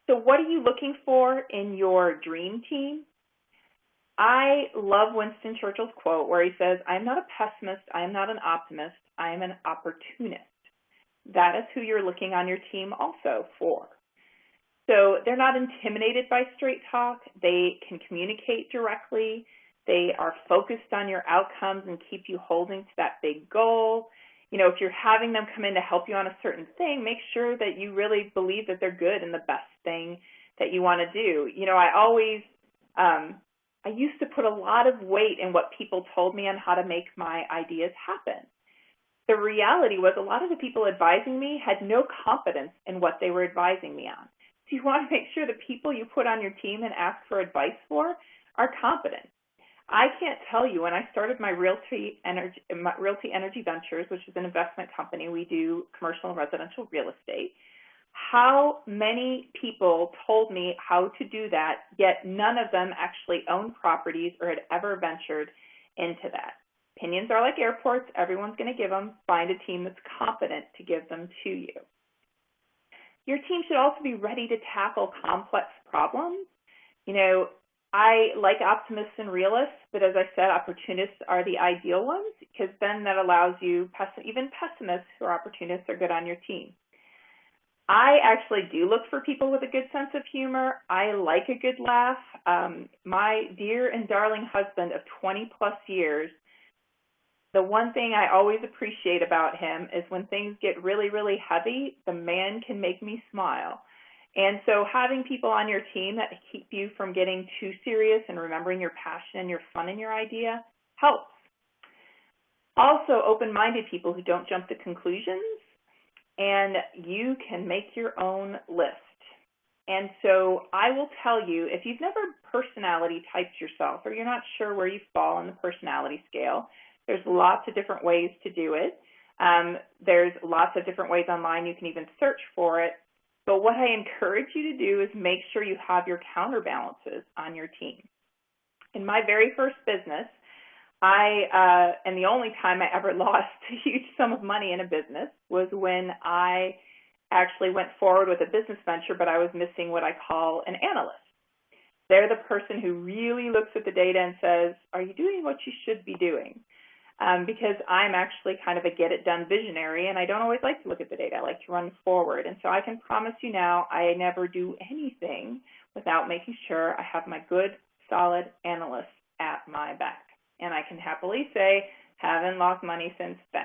So what are you looking for in your dream team? I love Winston Churchill's quote where he says, I'm not a pessimist, I am not an optimist, I am an opportunist. That is who you're looking on your team also for. So they're not intimidated by straight talk. They can communicate directly. They are focused on your outcomes and keep you holding to that big goal. You know, if you're having them come in to help you on a certain thing, make sure that you really believe that they're good and the best thing that you want to do. You know, I used to put a lot of weight in what people told me on how to make my ideas happen. The reality was a lot of the people advising me had no confidence in what they were advising me on. So you want to make sure the people you put on your team and ask for advice for are competent. I can't tell you, when I started my Realty Energy Ventures, which is an investment company, we do commercial and residential real estate, how many people told me how to do that, yet none of them actually owned properties or had ever ventured into that. Opinions are like airports. Everyone's going to give them. Find a team that's competent to give them to you. Your team should also be ready to tackle complex problems. You know, I like optimists and realists, but as I said, opportunists are the ideal ones because then that allows you, even pessimists who are opportunists are good on your team. I actually do look for people with a good sense of humor. I like a good laugh. My dear and darling husband of 20 plus years, the one thing I always appreciate about him is when things get really, really heavy, the man can make me smile. And so having people on your team that keep you from getting too serious and remembering your passion and your fun and your idea helps. Also, open-minded people who don't jump to conclusions, and you can make your own list. And so I will tell you, if you've never personality typed yourself or you're not sure where you fall on the personality scale, there's lots of different ways to do it. There's lots of different ways online. You can even search for it. But what I encourage you to do is make sure you have your counterbalances on your team. In my very first business, and the only time I ever lost a huge sum of money in a business was when I actually went forward with a business venture, but I was missing what I call an analyst. They're the person who really looks at the data and says, are you doing what you should be doing? Because I'm actually kind of a get-it-done visionary, and I don't always like to look at the data. I like to run forward. And so I can promise you now I never do anything without making sure I have my good, solid analysts at my back. And I can happily say, haven't lost money since then.